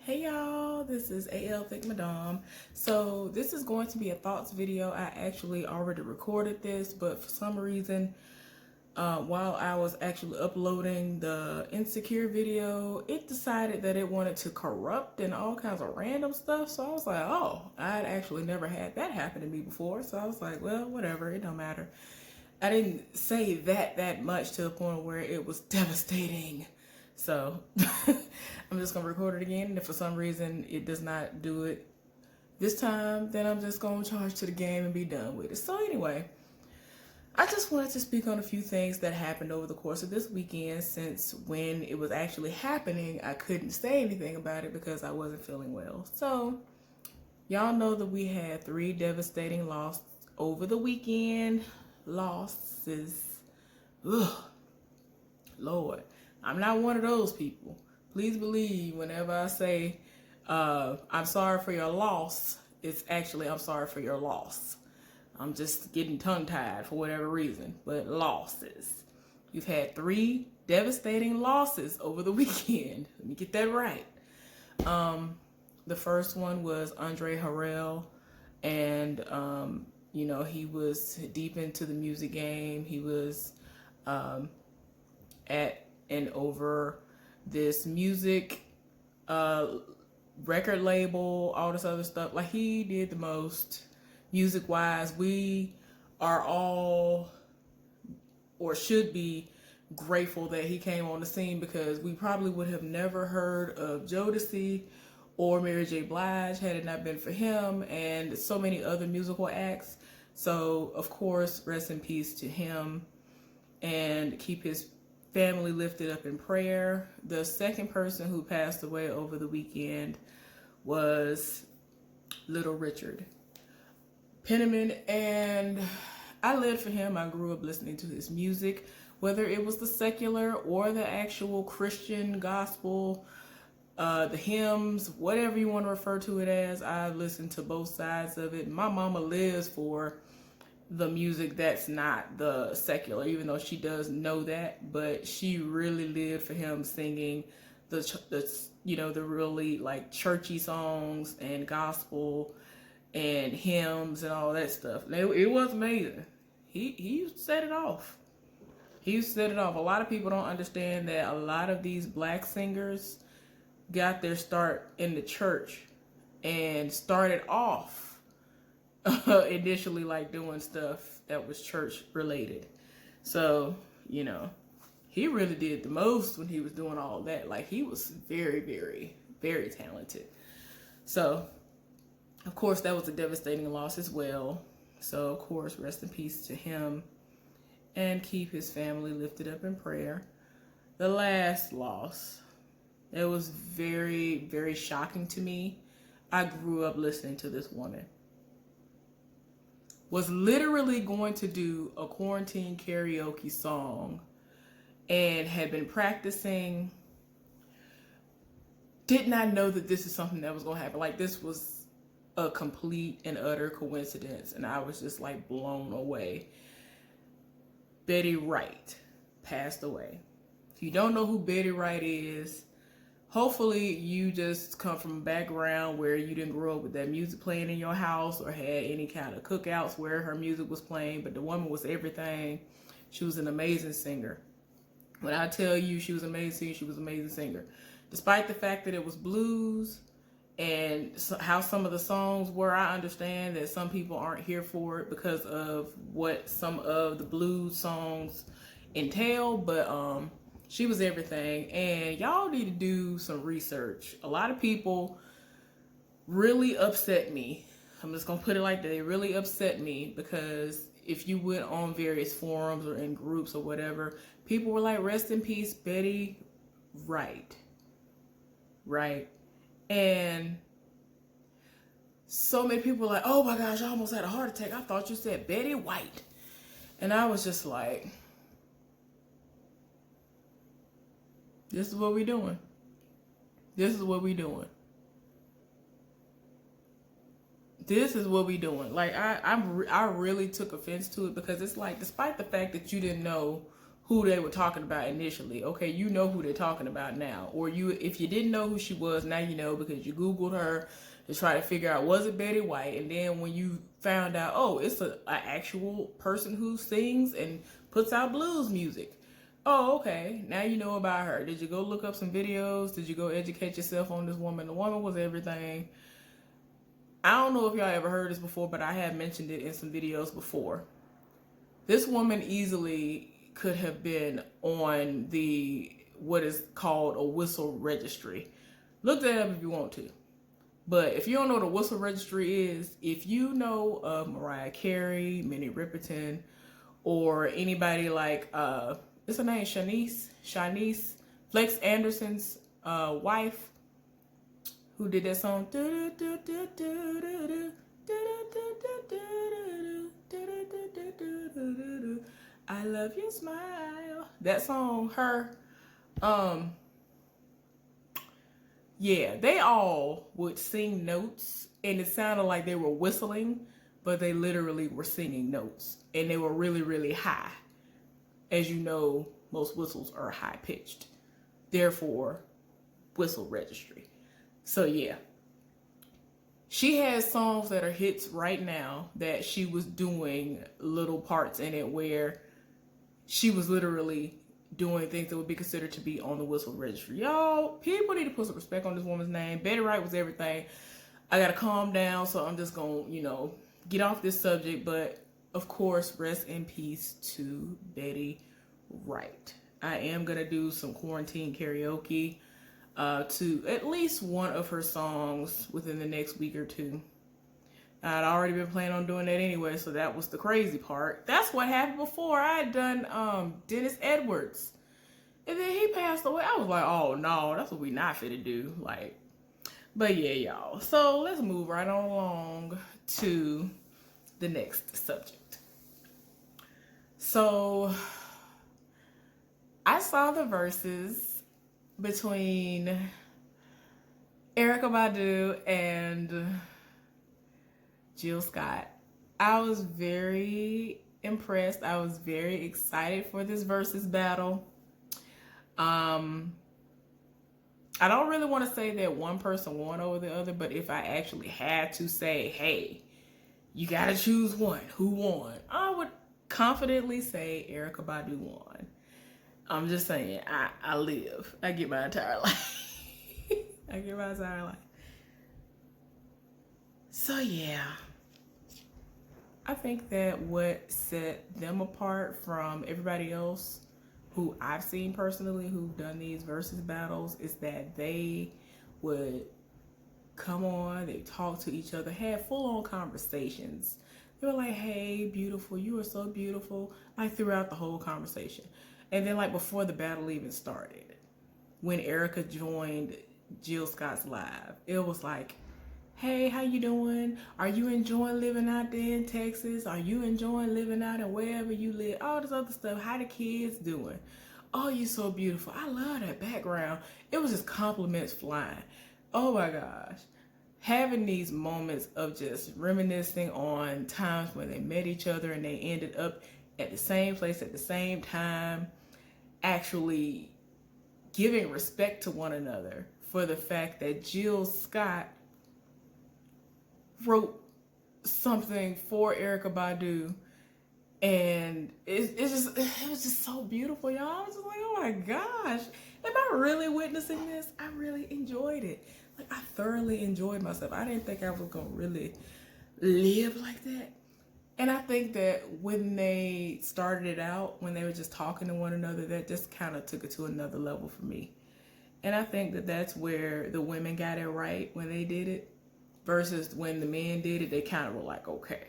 Hey y'all, this is AL Thick Madame. So this is going to be a thoughts video. I actually already recorded this, but for some reason, while I was actually uploading the Insecure video, it decided that it wanted to corrupt and all kinds of random stuff. So I was like, oh, I'd actually never had that happen to me before. So I was like, well, whatever, it don't matter. I didn't say that much to the point where it was devastating. So I'm just gonna record it again, and if for some reason it does not do it this time, then I'm just gonna charge to the game and be done with it. So anyway, I just wanted to speak on a few things that happened over the course of this weekend, since when it was actually happening, I couldn't say anything about it because I wasn't feeling well. So y'all know that we had 3 devastating losses over the weekend. Losses. Ugh. Lord. I'm not one of those people. Please believe whenever I say I'm sorry for your loss, it's actually I'm sorry for your loss. I'm just getting tongue-tied for whatever reason, but losses. You've had 3 devastating losses over the weekend. Let me get that right. The first one was Andre Harrell, and you know, he was deep into the music game. He was at and over this music record label, all this other stuff. Like, he did the most music wise. We are all, or should be, grateful that he came on the scene, because we probably would have never heard of Jodeci or Mary J. Blige had it not been for him, and so many other musical acts. So of course, rest in peace to him, and keep his family lifted up in prayer. The second person who passed away over the weekend was Little Richard Penniman, and I lived for him. I grew up listening to his music, whether it was the secular or the actual Christian gospel, the hymns, whatever you want to refer to it as. I listened to both sides of it. My mama lives for the music that's not the secular, even though she does know that, but she really lived for him singing the you know, the really like churchy songs and gospel and hymns and all that stuff. And it was amazing. He set it off. He set it off. A lot of people don't understand that a lot of these black singers got their start in the church and started off initially like doing stuff that was church related. So, you know, he really did the most when he was doing all that. Like, he was very, very, very talented. So, of course, that was a devastating loss as well. So, of course, rest in peace to him, and keep his family lifted up in prayer. The last loss, it was very, very shocking to me. I grew up listening to this woman. Was literally going to do a quarantine karaoke song and had been practicing. Did not know that this is something that was going to happen. Like, this was a complete and utter coincidence, and I was just like blown away. Betty Wright passed away. If you don't know who Betty Wright is, hopefully you just come from a background where you didn't grow up with that music playing in your house or had any kind of cookouts where her music was playing, but the woman was everything. She was an amazing singer. When I tell you she was amazing, she was an amazing singer. Despite the fact that it was blues and how some of the songs were, I understand that some people aren't here for it because of what some of the blues songs entail, but she was everything. And y'all need to do some research. A lot of people really upset me. I'm just gonna put it like that. They really upset me, because if you went on various forums or in groups or whatever, people were like, rest in peace, Betty Wright. Right? And so many people were like, oh my gosh, I almost had a heart attack. I thought you said Betty White. And I was just like, this is what we doing. This is what we doing. This is what we doing. Like, I really took offense to it, because it's like, despite the fact that you didn't know who they were talking about initially. Okay, you know who they're talking about now. Or if you didn't know who she was, now you know because you Googled her to try to figure out, was it Betty White? And then when you found out, oh, it's an actual person who sings and puts out blues music. Oh, okay, now you know about her. Did you go look up some videos? Did you go educate yourself on this woman? The woman was everything. I don't know if y'all ever heard this before, but I have mentioned it in some videos before. This woman easily could have been on what is called a whistle registry. Look that up if you want to. But if you don't know what a whistle registry is, if you know of Mariah Carey, Minnie Riperton, or anybody like, what's her name, Shanice, Flex Anderson's wife, who did that song, I love your smile. That song, her, yeah, they all would sing notes, and it sounded like they were whistling, but they literally were singing notes, and they were really, really high. As you know, most whistles are high pitched, therefore, whistle registry. So yeah, she has songs that are hits right now that she was doing little parts in it where she was literally doing things that would be considered to be on the whistle registry. Y'all, people need to put some respect on this woman's name. Betty Wright was everything. I gotta calm down, so I'm just gonna, get off this subject. But of course, rest in peace to Betty Wright. I am gonna do some quarantine karaoke to at least one of her songs within the next week or two. I'd already been planning on doing that anyway, so that was the crazy part. That's what happened before. I had done Dennis Edwards, and then he passed away. I was like, oh no, that's what we not fit to do. But yeah, y'all. So let's move right on along to the next subject. So I saw the verses between Erykah Badu and Jill Scott. I was very impressed. I was very excited for this versus battle. I don't really want to say that one person won over the other, but if I actually had to say, hey, you gotta choose one, who won? I would confidently say Erykah Badu won. I'm just saying, I live. I get my entire life. I get my entire life. So yeah, I think that what set them apart from everybody else who I've seen personally who've done these versus battles is that they would come on, they talk to each other, had full-on conversations. They were like, hey, beautiful, you are so beautiful, throughout the whole conversation. And then before the battle even started, when Erykah joined Jill Scott's live, it was like, hey, how you doing? Are you enjoying living out there in Texas? Are you enjoying living out in wherever you live? All this other stuff. How the kids doing? Oh, you're so beautiful. I love that background. It was just compliments flying. Oh my gosh. Having these moments of just reminiscing on times when they met each other and they ended up at the same place at the same time, actually giving respect to one another for the fact that Jill Scott wrote something for Erykah Badu, and it was just so beautiful, y'all. I was just like, oh my gosh, am I really witnessing this? I really enjoyed it. I thoroughly enjoyed myself. I didn't think I was gonna really live like that. And I think that when they started it out, when they were just talking to one another, that just kind of took it to another level for me. And I think that that's where the women got it right when they did it, versus when the men did it, they kind of were like, okay,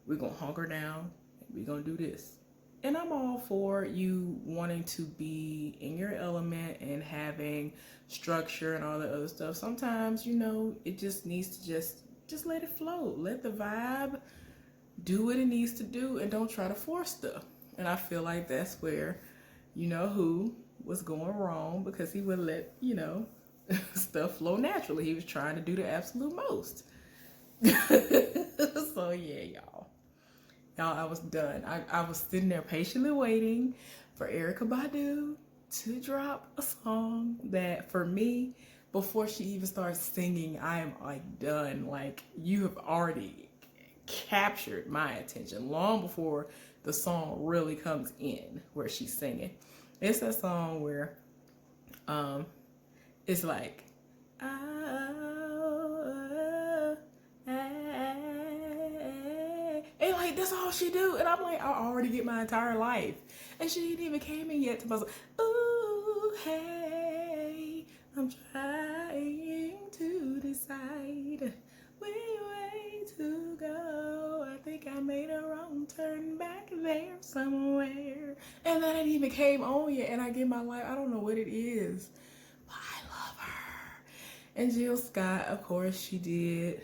we're going to hunker down, and we're going to do this. And I'm all for you wanting to be in your element and having structure and all that other stuff. Sometimes, it just needs to just let it flow. Let the vibe do what it needs to do and don't try to force stuff. And I feel like that's where, who was going wrong, because he would let, stuff flow naturally. He was trying to do the absolute most. So yeah, y'all, I was done. I was sitting there patiently waiting for Erykah Badu to drop a song that, for me, before she even starts singing, I am like done. Like, you have already captured my attention long before the song really comes in where she's singing. It's a song where it's like, and like that's all she do, and I'm like, I already get my entire life, and she ain't even came in yet to my, ooh, hey, I'm trying to decide which way to go. I think I made a wrong turn back there somewhere, and that ain't even came on yet, and I get my life. I don't know what it is, but I love her. And Jill Scott, of course, she did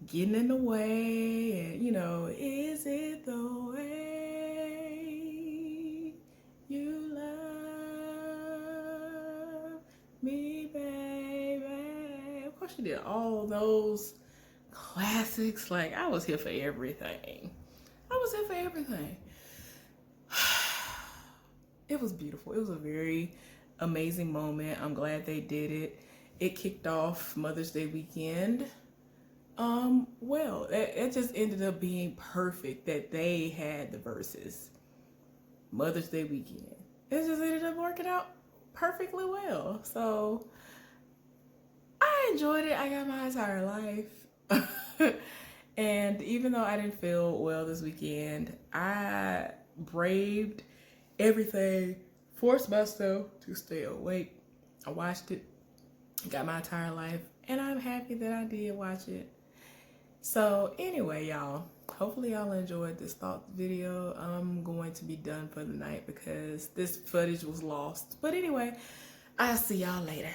Getting in the Way, and you know, is it the way you love me, baby? Of course, she did all those classics. Like, I was here for everything. I was here for everything. It was beautiful. It was a very amazing moment. I'm glad they did it. It kicked off Mother's Day weekend. Well, it just ended up being perfect that they had the verses Mother's Day weekend. It just ended up working out perfectly well. So I enjoyed it. I got my entire life. And even though I didn't feel well this weekend, I braved everything, forced myself to stay awake. I watched it, got my entire life, and I'm happy that I did watch it. So anyway, y'all, hopefully y'all enjoyed this thought video. I'm going to be done for the night because this footage was lost. But anyway, I'll see y'all later.